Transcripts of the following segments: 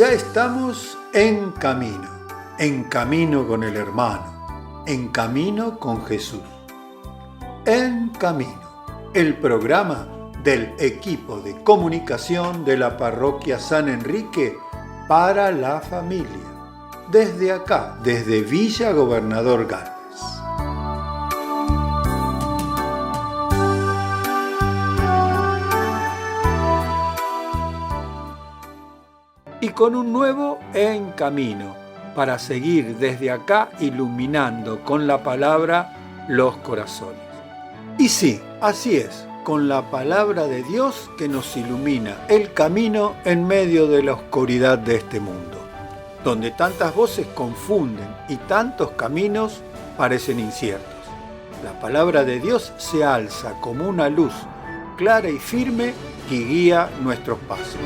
Ya estamos en camino con el hermano, en camino con Jesús. En Camino, el programa del equipo de comunicación de la Parroquia San Enrique para la familia. Desde acá, desde Villa Gobernador Galvez. Y con un nuevo En Camino, para seguir desde acá iluminando con la palabra los corazones. Y sí, así es, con la palabra de Dios que nos ilumina el camino en medio de la oscuridad de este mundo, donde tantas voces confunden y tantos caminos parecen inciertos. La palabra de Dios se alza como una luz clara y firme que guía nuestros pasos.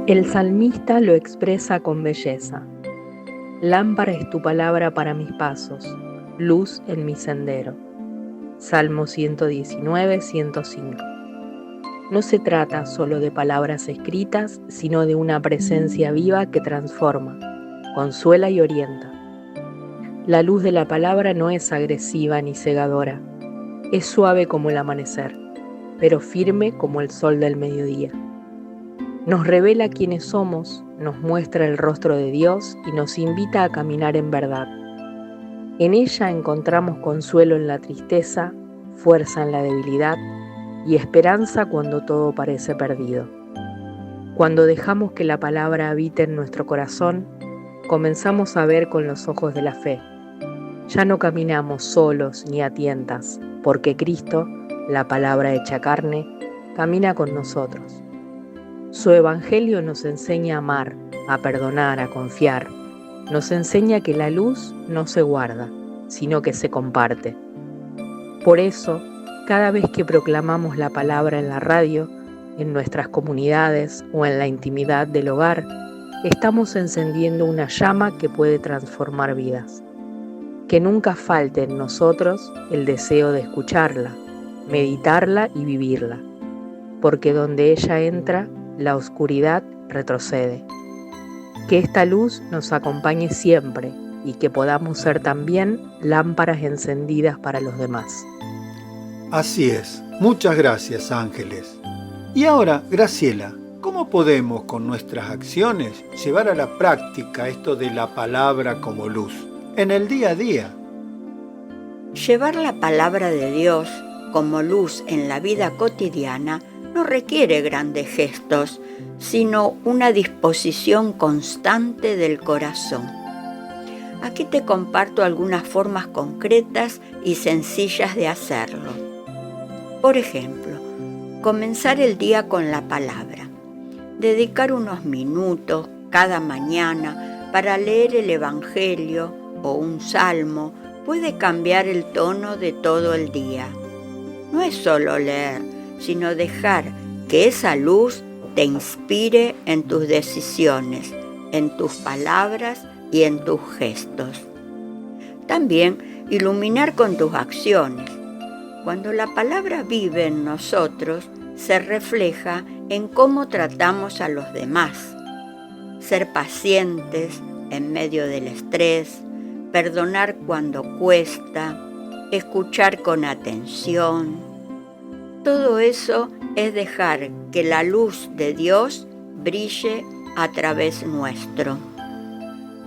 El salmista lo expresa con belleza. Lámpara es tu palabra para mis pasos, luz en mi sendero. Salmo 119, 105. No se trata solo de palabras escritas, sino de una presencia viva que transforma, consuela y orienta. La luz de la palabra no es agresiva ni cegadora, es suave como el amanecer, pero firme como el sol del mediodía. Nos revela quiénes somos, nos muestra el rostro de Dios y nos invita a caminar en verdad. En ella encontramos consuelo en la tristeza, fuerza en la debilidad y esperanza cuando todo parece perdido. Cuando dejamos que la palabra habite en nuestro corazón, comenzamos a ver con los ojos de la fe. Ya no caminamos solos ni a tientas, porque Cristo, la palabra hecha carne, camina con nosotros. Su evangelio nos enseña a amar, a perdonar, a confiar. Nos enseña que la luz no se guarda, sino que se comparte. Por eso, cada vez que proclamamos la palabra en la radio, en nuestras comunidades o en la intimidad del hogar, estamos encendiendo una llama que puede transformar vidas. Que nunca falte en nosotros el deseo de escucharla, meditarla y vivirla, porque donde ella entra, la oscuridad retrocede. Que esta luz nos acompañe siempre y que podamos ser también lámparas encendidas para los demás. Así es. Muchas gracias, Ángeles. Y ahora, Graciela, ¿cómo podemos con nuestras acciones llevar a la práctica esto de la palabra como luz en el día a día? Llevar la palabra de Dios como luz en la vida cotidiana no requiere grandes gestos, sino una disposición constante del corazón. Aquí te comparto algunas formas concretas y sencillas de hacerlo. Por ejemplo, comenzar el día con la palabra. Dedicar unos minutos cada mañana para leer el Evangelio o un salmo puede cambiar el tono de todo el día. No es solo leer, sino dejar que esa luz te inspire en tus decisiones, en tus palabras y en tus gestos. También iluminar con tus acciones. Cuando la palabra vive en nosotros, se refleja en cómo tratamos a los demás. Ser pacientes en medio del estrés, perdonar cuando cuesta, escuchar con atención. Todo eso es dejar que la luz de Dios brille a través nuestro.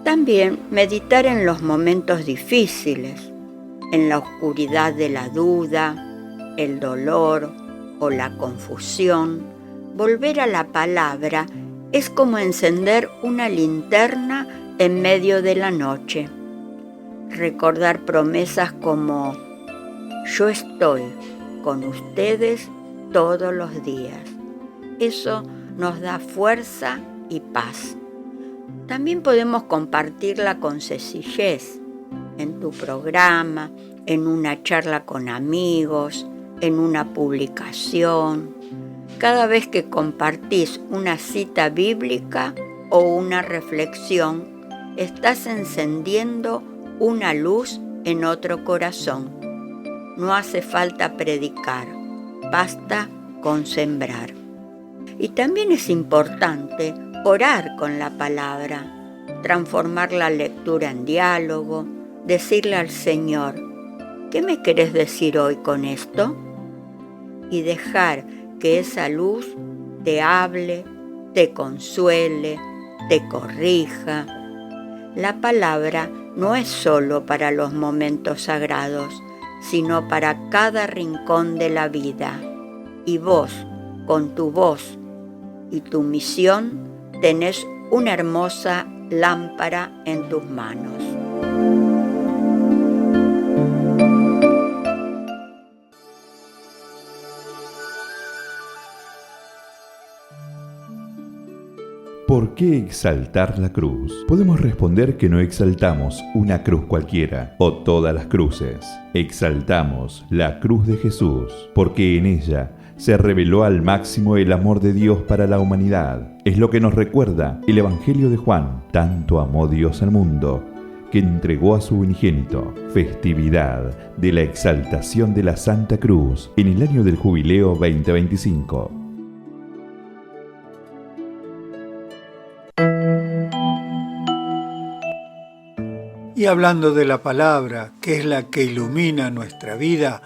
También meditar en los momentos difíciles, en la oscuridad de la duda, el dolor o la confusión. Volver a la palabra es como encender una linterna en medio de la noche. Recordar promesas como yo estoy con ustedes todos los días. Eso nos da fuerza y paz. También podemos compartirla con sencillez, en tu programa, en una charla con amigos, en una publicación. Cada vez que compartís una cita bíblica o una reflexión, estás encendiendo una luz en otro corazón. No hace falta predicar, basta con sembrar. Y también es importante orar con la palabra, transformar la lectura en diálogo, decirle al Señor, ¿qué me querés decir hoy con esto? Y dejar que esa luz te hable, te consuele, te corrija. La palabra no es solo para los momentos sagrados, sino para cada rincón de la vida. Y vos, con tu voz y tu misión, tenés una hermosa lámpara en tus manos. ¿Por qué exaltar la cruz? Podemos responder que no exaltamos una cruz cualquiera o todas las cruces. Exaltamos la cruz de Jesús, porque en ella se reveló al máximo el amor de Dios para la humanidad. Es lo que nos recuerda el Evangelio de Juan. Tanto amó Dios al mundo, que entregó a su unigénito. Festividad de la exaltación de la Santa Cruz en el año del Jubileo 2025. Y hablando de la palabra, que es la que ilumina nuestra vida,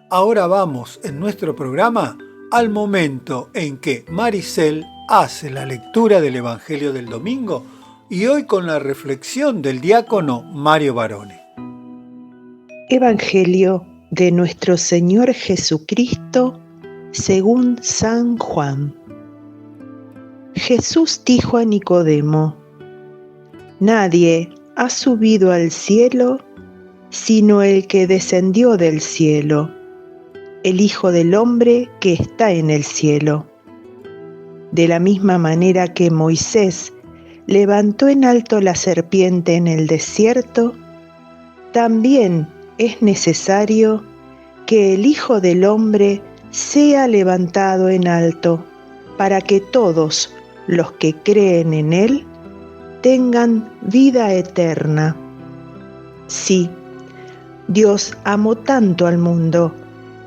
ahora vamos en nuestro programa al momento en que Maricel hace la lectura del Evangelio del domingo y hoy con la reflexión del diácono Mario Barone. Evangelio de nuestro Señor Jesucristo según San Juan. Jesús dijo a Nicodemo: Nadie ha subido al cielo sino el que descendió del cielo, el Hijo del Hombre que está en el cielo. De la misma manera que Moisés levantó en alto la serpiente en el desierto, también es necesario que el Hijo del Hombre sea levantado en alto, para que todos los que creen en Él tengan vida eterna. Sí, Dios amó tanto al mundo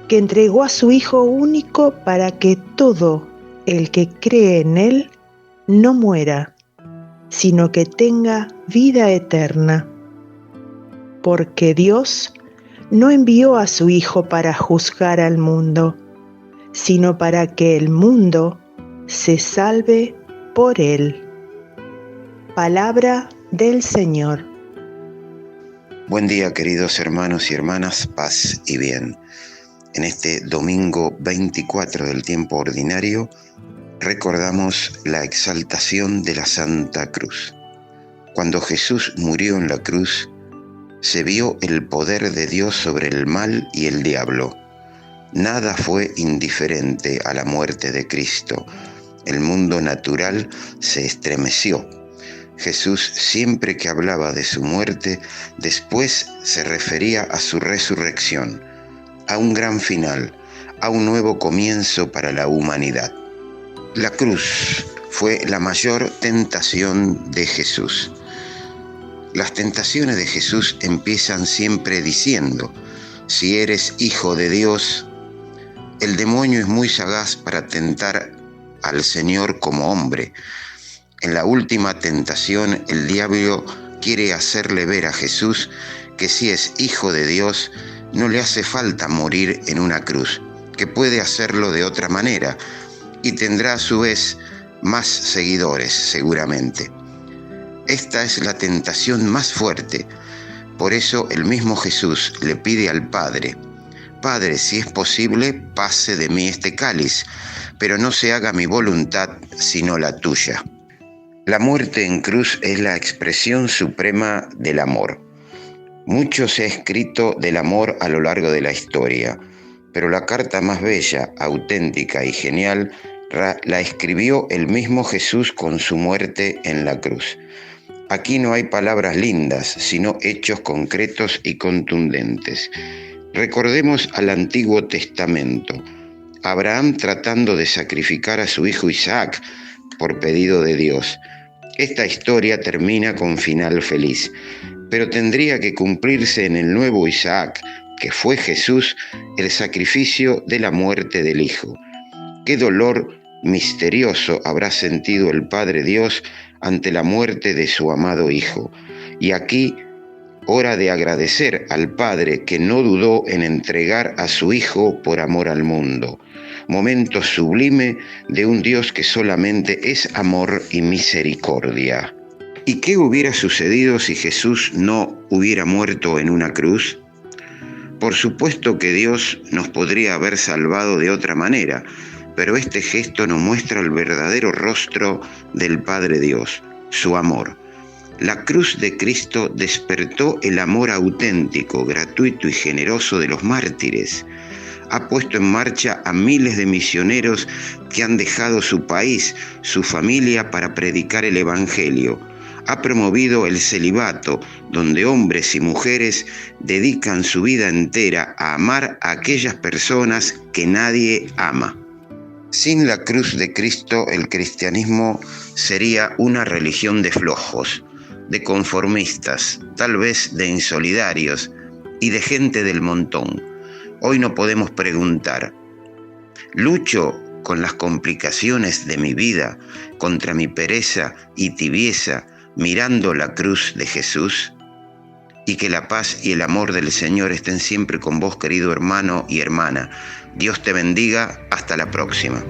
que entregó a su Hijo único para que todo el que cree en Él no muera, sino que tenga vida eterna. Porque Dios no envió a su Hijo para juzgar al mundo, sino para que el mundo se salve por Él. Palabra del Señor. Buen día, queridos hermanos y hermanas, paz y bien. En este domingo 24 del tiempo ordinario, recordamos la exaltación de la Santa Cruz. Cuando Jesús murió en la cruz, se vio el poder de Dios sobre el mal y el diablo. Nada fue indiferente a la muerte de Cristo. El mundo natural se estremeció. Jesús, siempre que hablaba de su muerte, después se refería a su resurrección, a un gran final, a un nuevo comienzo para la humanidad. La cruz fue la mayor tentación de Jesús. Las tentaciones de Jesús empiezan siempre diciendo: si eres hijo de Dios. El demonio es muy sagaz para tentar al Señor como hombre. En la última tentación, el diablo quiere hacerle ver a Jesús que si es hijo de Dios, no le hace falta morir en una cruz, que puede hacerlo de otra manera, y tendrá a su vez más seguidores, seguramente. Esta es la tentación más fuerte. Por eso el mismo Jesús le pide al Padre: Padre, si es posible, pase de mí este cáliz, pero no se haga mi voluntad, sino la tuya. La muerte en cruz es la expresión suprema del amor. Mucho se ha escrito del amor a lo largo de la historia, pero la carta más bella, auténtica y genial la escribió el mismo Jesús con su muerte en la cruz. Aquí no hay palabras lindas, sino hechos concretos y contundentes. Recordemos al Antiguo Testamento. Abraham tratando de sacrificar a su hijo Isaac por pedido de Dios. Esta historia termina con final feliz, pero tendría que cumplirse en el nuevo Isaac, que fue Jesús, el sacrificio de la muerte del Hijo. Qué dolor misterioso habrá sentido el Padre Dios ante la muerte de su amado Hijo. Y aquí, hora de agradecer al Padre que no dudó en entregar a su Hijo por amor al mundo. Momento sublime de un Dios que solamente es amor y misericordia. ¿Y qué hubiera sucedido si Jesús no hubiera muerto en una cruz? Por supuesto que Dios nos podría haber salvado de otra manera, pero este gesto nos muestra el verdadero rostro del Padre Dios, su amor. La cruz de Cristo despertó el amor auténtico, gratuito y generoso de los mártires. Ha puesto en marcha a miles de misioneros que han dejado su país, su familia para predicar el Evangelio. Ha promovido el celibato, donde hombres y mujeres dedican su vida entera a amar a aquellas personas que nadie ama. Sin la cruz de Cristo, el cristianismo sería una religión de flojos, de conformistas, tal vez de insolidarios y de gente del montón. Hoy no podemos preguntar, ¿lucho con las complicaciones de mi vida contra mi pereza y tibieza mirando la cruz de Jesús? Y que la paz y el amor del Señor estén siempre con vos, querido hermano y hermana. Dios te bendiga. Hasta la próxima.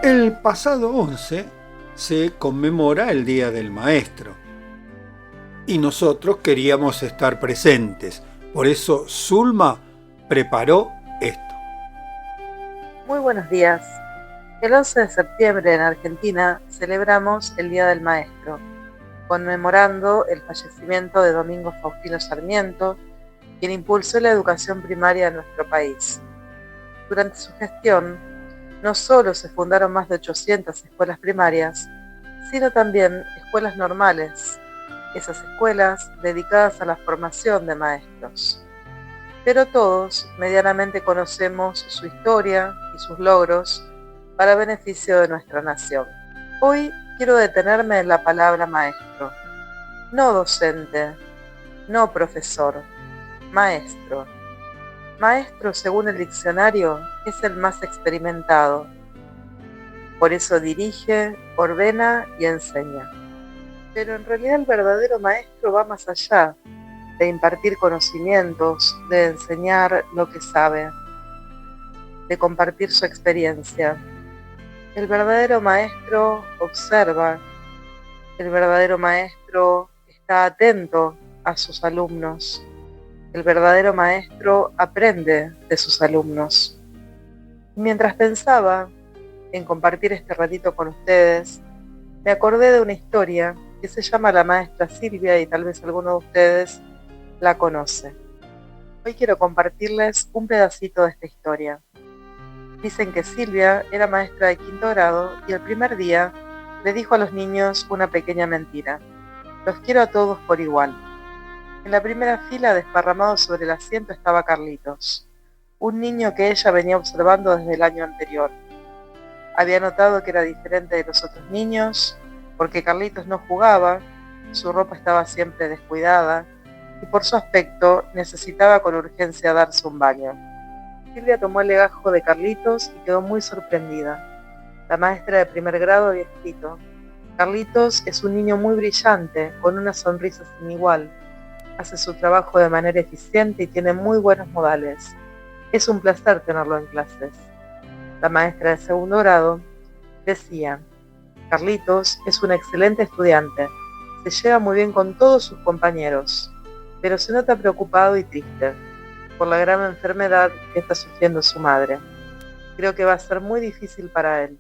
El pasado 11 se conmemora el Día del Maestro y nosotros queríamos estar presentes. Por eso Zulma preparó esto. Muy buenos días. El 11 de septiembre en Argentina celebramos el Día del Maestro, conmemorando el fallecimiento de Domingo Faustino Sarmiento, quien impulsó la educación primaria en nuestro país. Durante su gestión, no solo se fundaron más de 800 escuelas primarias, sino también escuelas normales, esas escuelas dedicadas a la formación de maestros. Pero todos medianamente conocemos su historia y sus logros para beneficio de nuestra nación. Hoy quiero detenerme en la palabra maestro, no docente, no profesor, maestro. Maestro, según el diccionario, es el más experimentado. Por eso dirige, ordena y enseña. Pero en realidad el verdadero maestro va más allá de impartir conocimientos, de enseñar lo que sabe, de compartir su experiencia. El verdadero maestro observa, el verdadero maestro está atento a sus alumnos, el verdadero maestro aprende de sus alumnos. Mientras pensaba en compartir este ratito con ustedes, me acordé de una historia que se llama La Maestra Silvia y tal vez alguno de ustedes la conoce. Hoy quiero compartirles un pedacito de esta historia. Dicen que Silvia era maestra de 5º grado y el primer día le dijo a los niños una pequeña mentira. Los quiero a todos por igual. En la primera fila, desparramado sobre el asiento, estaba Carlitos, un niño que ella venía observando desde el año anterior. Había notado que era diferente de los otros niños, porque Carlitos no jugaba, su ropa estaba siempre descuidada, y por su aspecto necesitaba con urgencia darse un baño. Silvia tomó el legajo de Carlitos y quedó muy sorprendida. La maestra de 1er grado había escrito: Carlitos es un niño muy brillante, con una sonrisa sin igual. Hace su trabajo de manera eficiente y tiene muy buenos modales. Es un placer tenerlo en clases. La maestra de 2º grado decía: Carlitos es un excelente estudiante, se lleva muy bien con todos sus compañeros, pero se nota preocupado y triste por la grave enfermedad que está sufriendo su madre. Creo que va a ser muy difícil para él.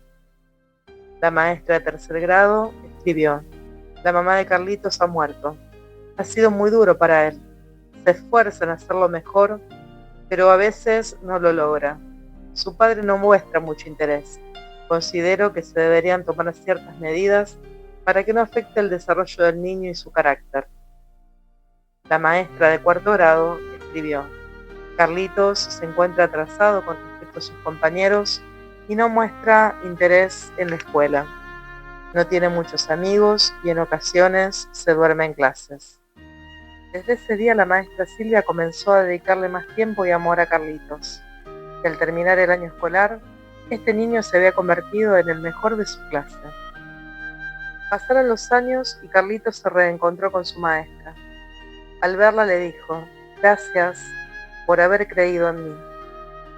La maestra de 3er grado escribió: la mamá de Carlitos ha muerto. Ha sido muy duro para él. Se esfuerza en hacerlo mejor, pero a veces no lo logra. Su padre no muestra mucho interés. Considero que se deberían tomar ciertas medidas para que no afecte el desarrollo del niño y su carácter. La maestra de 4º grado escribió: Carlitos se encuentra atrasado con respecto a sus compañeros y no muestra interés en la escuela. No tiene muchos amigos y en ocasiones se duerme en clases. Desde ese día la maestra Silvia comenzó a dedicarle más tiempo y amor a Carlitos. Y al terminar el año escolar, este niño se había convertido en el mejor de su clase. Pasaron los años y Carlitos se reencontró con su maestra. Al verla le dijo: gracias por haber creído en mí.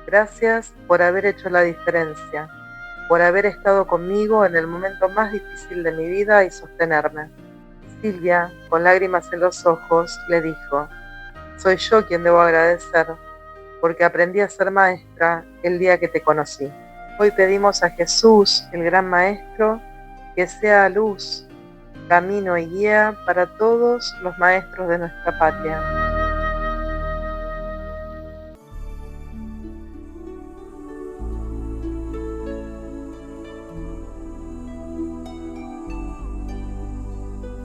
Gracias por haber hecho la diferencia, por haber estado conmigo en el momento más difícil de mi vida y sostenerme. Silvia, con lágrimas en los ojos, le dijo: soy yo quien debo agradecer, porque aprendí a ser maestra el día que te conocí. Hoy pedimos a Jesús, el gran Maestro, que sea luz, camino y guía para todos los maestros de nuestra patria.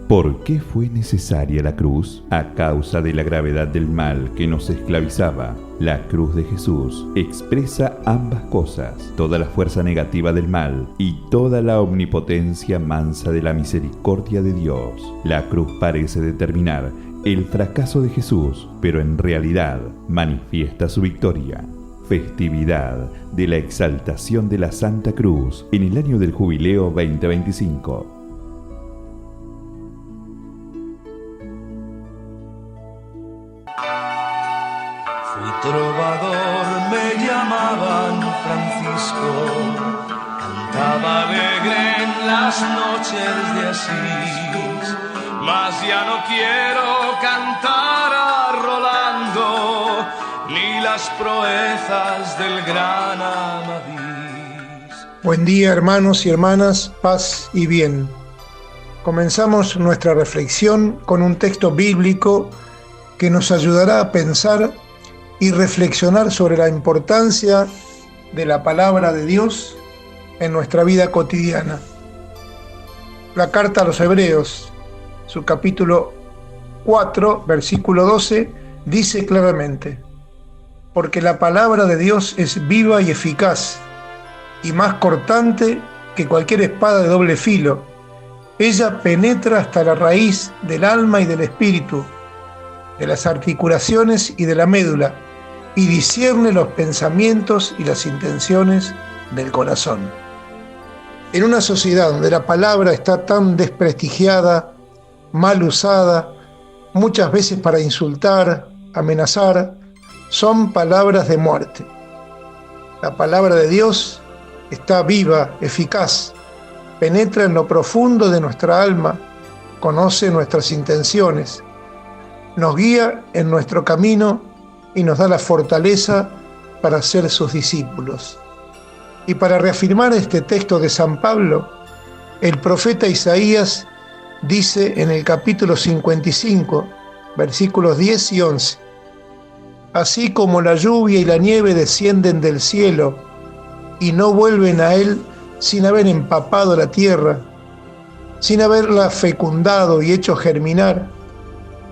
¿Por qué fue necesaria la cruz? A causa de la gravedad del mal que nos esclavizaba. La cruz de Jesús expresa ambas cosas, toda la fuerza negativa del mal y toda la omnipotencia mansa de la misericordia de Dios. La cruz parece determinar el fracaso de Jesús, pero en realidad manifiesta su victoria. Festividad de la exaltación de la Santa Cruz en el año del Jubileo 2025. Trovador, me llamaban Francisco, cantaba alegre en las noches de Asís, mas ya no quiero cantar a Rolando, ni las proezas del gran Amadís. Buen día, hermanos y hermanas, paz y bien. Comenzamos nuestra reflexión con un texto bíblico que nos ayudará a pensar y reflexionar sobre la importancia de la palabra de Dios en nuestra vida cotidiana. La carta a los Hebreos, su capítulo 4, versículo 12, dice claramente: porque la palabra de Dios es viva y eficaz, y más cortante que cualquier espada de doble filo. Ella penetra hasta la raíz del alma y del espíritu, de las articulaciones y de la médula, y discierne los pensamientos y las intenciones del corazón. En una sociedad donde la palabra está tan desprestigiada, mal usada, muchas veces para insultar, amenazar, son palabras de muerte. La palabra de Dios está viva, eficaz, penetra en lo profundo de nuestra alma, conoce nuestras intenciones, nos guía en nuestro camino y nos da la fortaleza para ser sus discípulos. Y para reafirmar este texto de San Pablo, el profeta Isaías dice en el capítulo 55, versículos 10 y 11: así como la lluvia y la nieve descienden del cielo y no vuelven a él sin haber empapado la tierra, sin haberla fecundado y hecho germinar,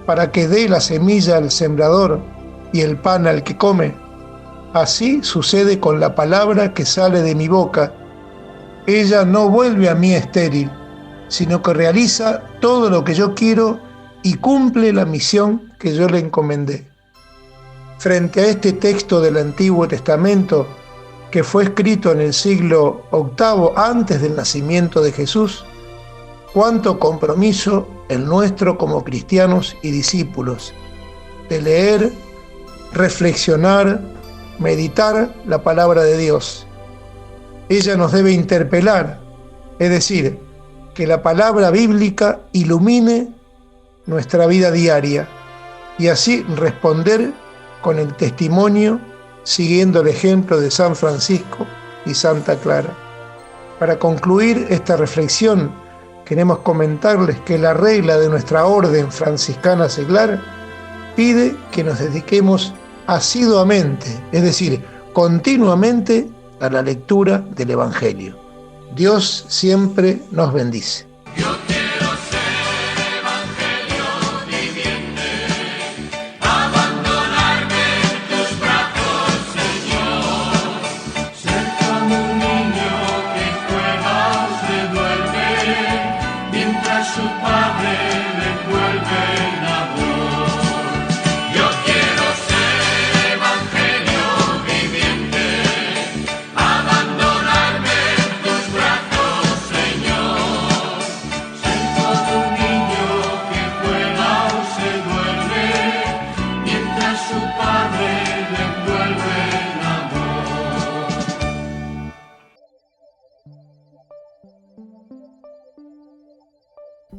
para que dé la semilla al sembrador y el pan al que come, así sucede con la palabra que sale de mi boca. Ella no vuelve a mí estéril, sino que realiza todo lo que yo quiero y cumple la misión que yo le encomendé. Frente a este texto del Antiguo Testamento, que fue escrito en el siglo VIII antes del nacimiento de Jesús, cuánto compromiso el nuestro como cristianos y discípulos, de leer, reflexionar, meditar la palabra de Dios. Ella nos debe interpelar, es decir, que la palabra bíblica ilumine nuestra vida diaria y así responder con el testimonio, siguiendo el ejemplo de San Francisco y Santa Clara. Para concluir esta reflexión, queremos comentarles que la regla de nuestra orden franciscana seglar pide que nos dediquemos asiduamente, es decir, continuamente, a la lectura del Evangelio. Dios siempre nos bendice. Yo quiero ser evangelio viviente, abandonarme en tus brazos, Señor, ser como un niño que juega, se duerme.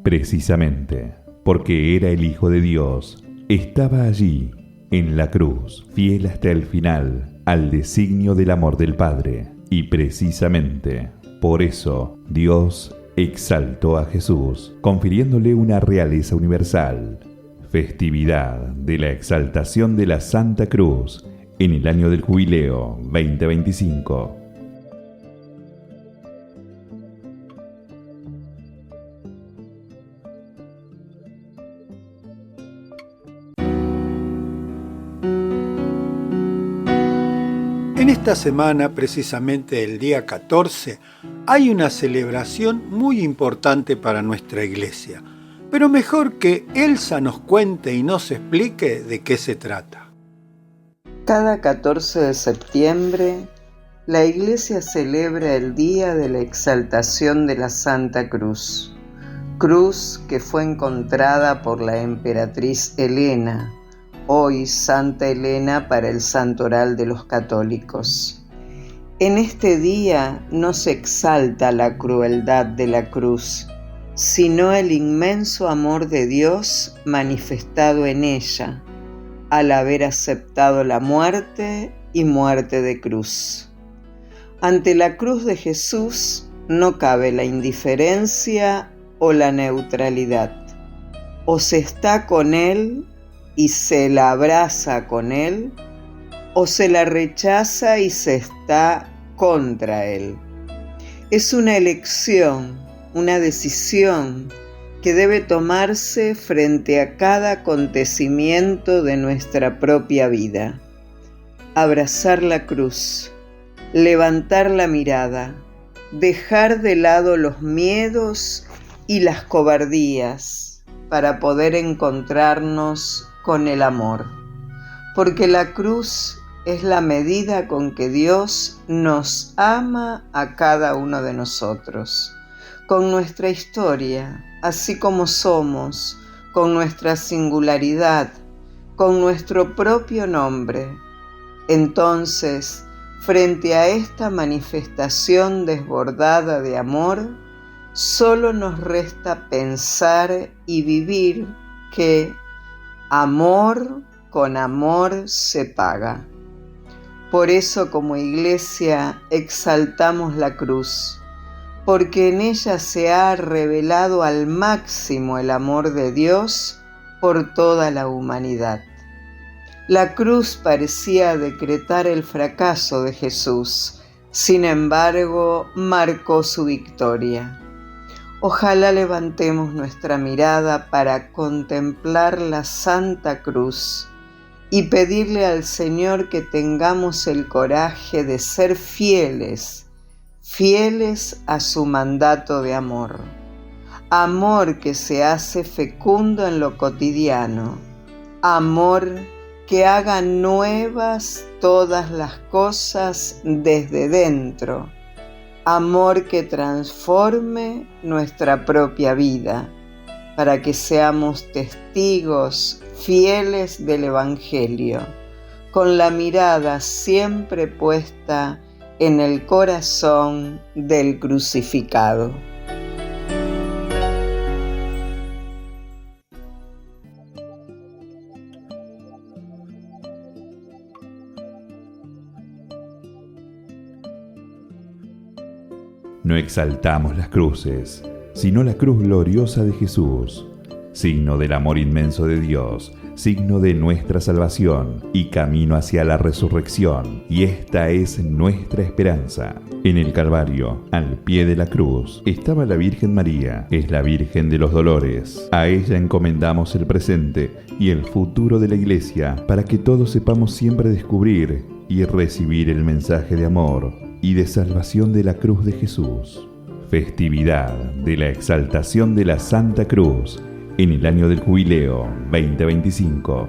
Precisamente, porque era el Hijo de Dios, estaba allí, en la cruz, fiel hasta el final, al designio del amor del Padre. Y precisamente, por eso, Dios exaltó a Jesús, confiriéndole una realeza universal, festividad de la exaltación de la Santa Cruz, en el año del Jubileo 2025. En esta semana, precisamente el día 14, hay una celebración muy importante para nuestra iglesia. Pero mejor que Elsa nos cuente y nos explique de qué se trata. Cada 14 de septiembre, la Iglesia celebra el Día de la Exaltación de la Santa Cruz, cruz que fue encontrada por la emperatriz Helena, hoy Santa Helena para el santoral de los católicos. En este día no se exalta la crueldad de la cruz, sino el inmenso amor de Dios manifestado en ella, al haber aceptado la muerte y muerte de cruz. Ante la cruz de Jesús no cabe la indiferencia o la neutralidad. O se está con Él y se la abraza con Él, o se la rechaza y se está contra Él. Es una elección, una decisión que debe tomarse frente a cada acontecimiento de nuestra propia vida. Abrazar la cruz, levantar la mirada, dejar de lado los miedos y las cobardías para poder encontrarnos con el amor. Porque la cruz es la medida con que Dios nos ama a cada uno de nosotros, con nuestra historia, así como somos, con nuestra singularidad, con nuestro propio nombre. Entonces, frente a esta manifestación desbordada de amor, solo nos resta pensar y vivir que amor con amor se paga. Por eso, como Iglesia, exaltamos la cruz, porque en ella se ha revelado al máximo el amor de Dios por toda la humanidad. La cruz parecía decretar el fracaso de Jesús, sin embargo, marcó su victoria. Ojalá levantemos nuestra mirada para contemplar la Santa Cruz y pedirle al Señor que tengamos el coraje de ser fieles a su mandato de amor. Amor que se hace fecundo en lo cotidiano. Amor que haga nuevas todas las cosas desde dentro. Amor que transforme nuestra propia vida para que seamos testigos fieles del Evangelio, con la mirada siempre puesta en el corazón del crucificado. No exaltamos las cruces, sino la cruz gloriosa de Jesús, signo del amor inmenso de Dios, signo de nuestra salvación y camino hacia la resurrección. Y esta es nuestra esperanza. En el Calvario, al pie de la cruz, estaba la Virgen María, es la Virgen de los Dolores. A ella encomendamos el presente y el futuro de la Iglesia, para que todos sepamos siempre descubrir y recibir el mensaje de amor y de salvación de la cruz de Jesús. Festividad de la exaltación de la Santa Cruz, en el año del Jubileo 2025.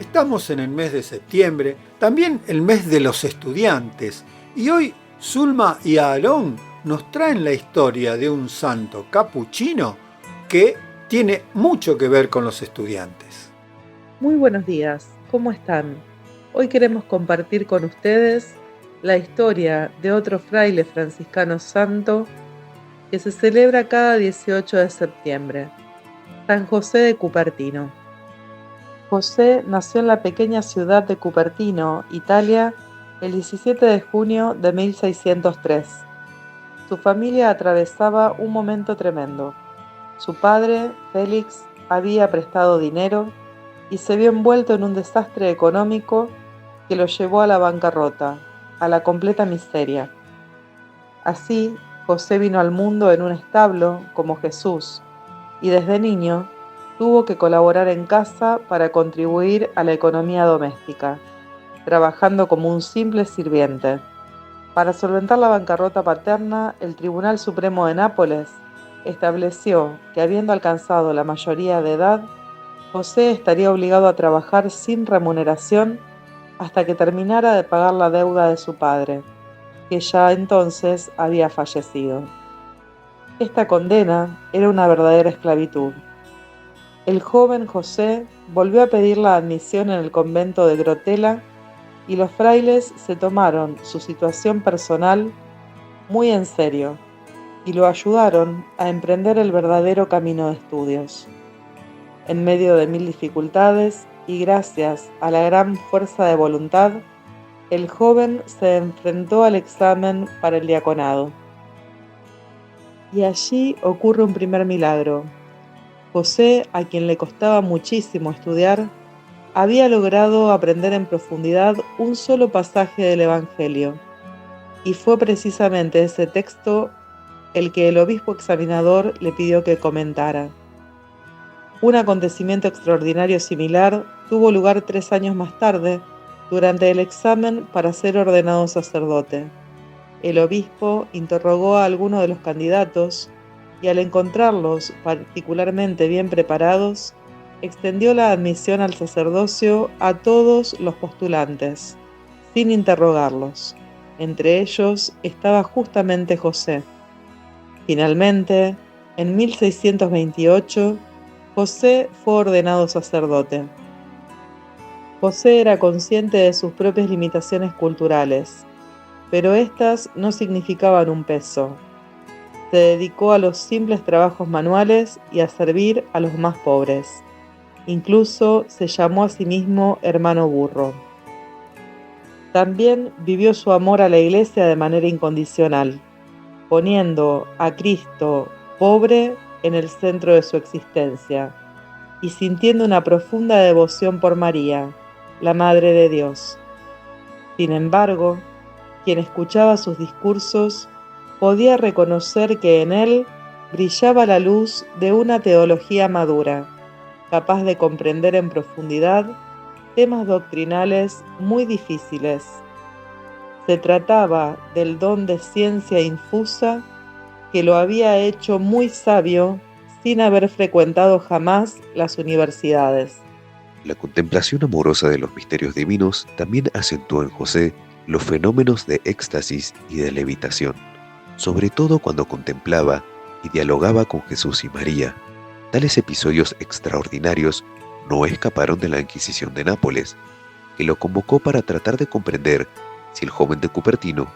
Estamos en el mes de septiembre, también el mes de los estudiantes, y hoy Zulma y Aarón nos traen la historia de un santo capuchino que tiene mucho que ver con los estudiantes. Muy buenos días, ¿cómo están? Hoy queremos compartir con ustedes la historia de otro fraile franciscano santo que se celebra cada 18 de septiembre, San José de Cupertino. José nació en la pequeña ciudad de Cupertino, Italia, el 17 de junio de 1603. Su familia atravesaba un momento tremendo. Su padre, Félix, había prestado dinero y se vio envuelto en un desastre económico que lo llevó a la bancarrota, a la completa miseria. Así, José vino al mundo en un establo como Jesús y desde niño tuvo que colaborar en casa para contribuir a la economía doméstica, trabajando como un simple sirviente. Para solventar la bancarrota paterna, el Tribunal Supremo de Nápoles estableció que, habiendo alcanzado la mayoría de edad, José estaría obligado a trabajar sin remuneración hasta que terminara de pagar la deuda de su padre, que ya entonces había fallecido. Esta condena era una verdadera esclavitud. El joven José volvió a pedir la admisión en el convento de Grotela y los frailes se tomaron su situación personal muy en serio y lo ayudaron a emprender el verdadero camino de estudios. En medio de 1000 dificultades y gracias a la gran fuerza de voluntad, el joven se enfrentó al examen para el diaconado. Y allí ocurre un primer milagro. José, a quien le costaba muchísimo estudiar, había logrado aprender en profundidad un solo pasaje del Evangelio, y fue precisamente ese texto el que el obispo examinador le pidió que comentara. Un acontecimiento extraordinario similar tuvo lugar 3 años más tarde, durante el examen para ser ordenado sacerdote. El obispo interrogó a algunos de los candidatos y al encontrarlos particularmente bien preparados, extendió la admisión al sacerdocio a todos los postulantes, sin interrogarlos. Entre ellos estaba justamente José. Finalmente, en 1628, José fue ordenado sacerdote. José era consciente de sus propias limitaciones culturales, pero éstas no significaban un peso. Se dedicó a los simples trabajos manuales y a servir a los más pobres. Incluso se llamó a sí mismo hermano burro. También vivió su amor a la Iglesia de manera incondicional, poniendo a Cristo pobre en el centro de su existencia y sintiendo una profunda devoción por María, la Madre de Dios. Sin embargo, quien escuchaba sus discursos podía reconocer que en él brillaba la luz de una teología madura, capaz de comprender en profundidad temas doctrinales muy difíciles. Se trataba del don de ciencia infusa que lo había hecho muy sabio sin haber frecuentado jamás las universidades. La contemplación amorosa de los misterios divinos también acentuó en José los fenómenos de éxtasis y de levitación, sobre todo cuando contemplaba y dialogaba con Jesús y María. Tales episodios extraordinarios no escaparon de la Inquisición de Nápoles, que lo convocó para tratar de comprender si el joven de Cupertino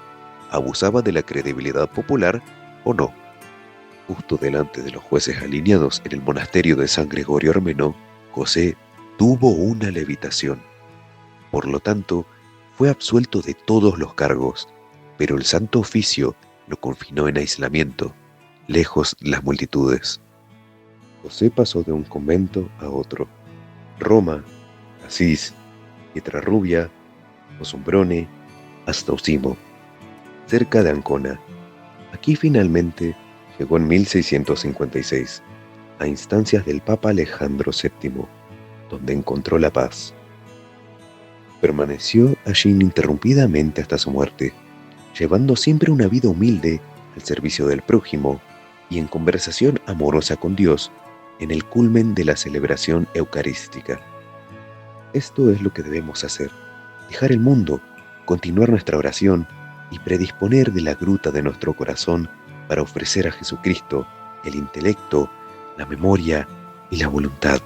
abusaba de la credibilidad popular o no. Justo delante de los jueces alineados en el monasterio de San Gregorio Armenio, José tuvo una levitación. Por lo tanto, fue absuelto de todos los cargos, pero el Santo Oficio lo confinó en aislamiento, lejos de las multitudes. José pasó de un convento a otro, Roma, Asís, Pietrarrubia, Osumbrone, hasta Osimo, cerca de Ancona. Aquí finalmente llegó en 1656, a instancias del Papa Alejandro VII, donde encontró la paz. Permaneció allí ininterrumpidamente hasta su muerte, llevando siempre una vida humilde al servicio del prójimo y en conversación amorosa con Dios en el culmen de la celebración eucarística. Esto es lo que debemos hacer: dejar el mundo, continuar nuestra oración y predisponer de la gruta de nuestro corazón para ofrecer a Jesucristo el intelecto, la memoria y la voluntad.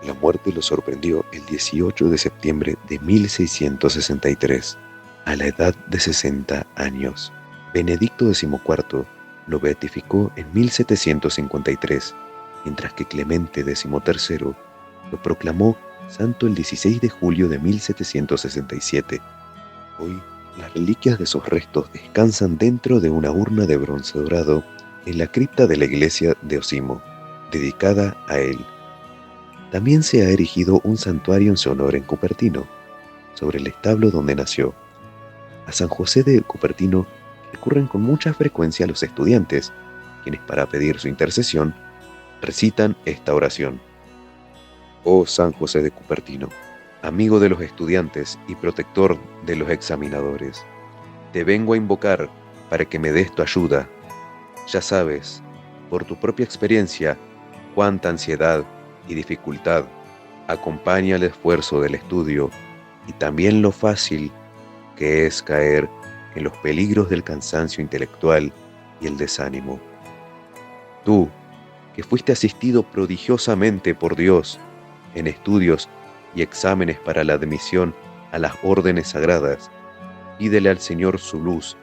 La muerte lo sorprendió el 18 de septiembre de 1663, a la edad de 60 años. Benedicto XIV lo beatificó en 1753, mientras que Clemente XIII lo proclamó santo el 16 de julio de 1767. Hoy, las reliquias de sus restos descansan dentro de una urna de bronce dorado en la cripta de la iglesia de Osimo, dedicada a él. También se ha erigido un santuario en su honor en Cupertino, sobre el establo donde nació. A San José de Cupertino recurren con mucha frecuencia los estudiantes, quienes para pedir su intercesión recitan esta oración. Oh San José de Cupertino, amigo de los estudiantes y protector de los examinadores, te vengo a invocar para que me des tu ayuda. Ya sabes, por tu propia experiencia, cuánta ansiedad y dificultad acompaña el esfuerzo del estudio y también lo fácil que es caer en los peligros del cansancio intelectual y el desánimo. Tú, que fuiste asistido prodigiosamente por Dios en estudios y exámenes para la admisión a las órdenes sagradas, pídele al Señor su luz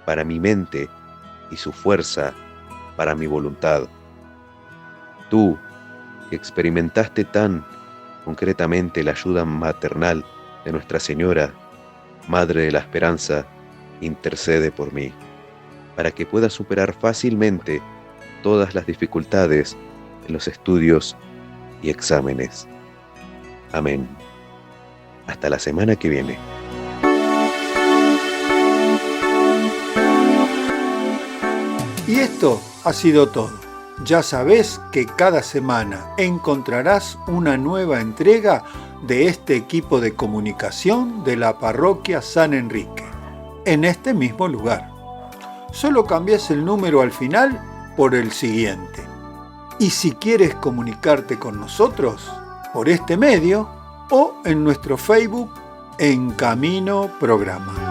para mi mente y su fuerza para mi voluntad. Tú, que experimentaste tan concretamente la ayuda maternal de Nuestra Señora, Madre de la Esperanza, intercede por mí, para que pueda superar fácilmente todas las dificultades en los estudios y exámenes. Amén. Hasta la semana que viene. Y esto ha sido todo. Ya sabes que cada semana encontrarás una nueva entrega de este equipo de comunicación de la Parroquia San Enrique, en este mismo lugar. Solo cambias el número al final por el siguiente. Y si quieres comunicarte con nosotros por este medio o en nuestro Facebook En Camino Programa.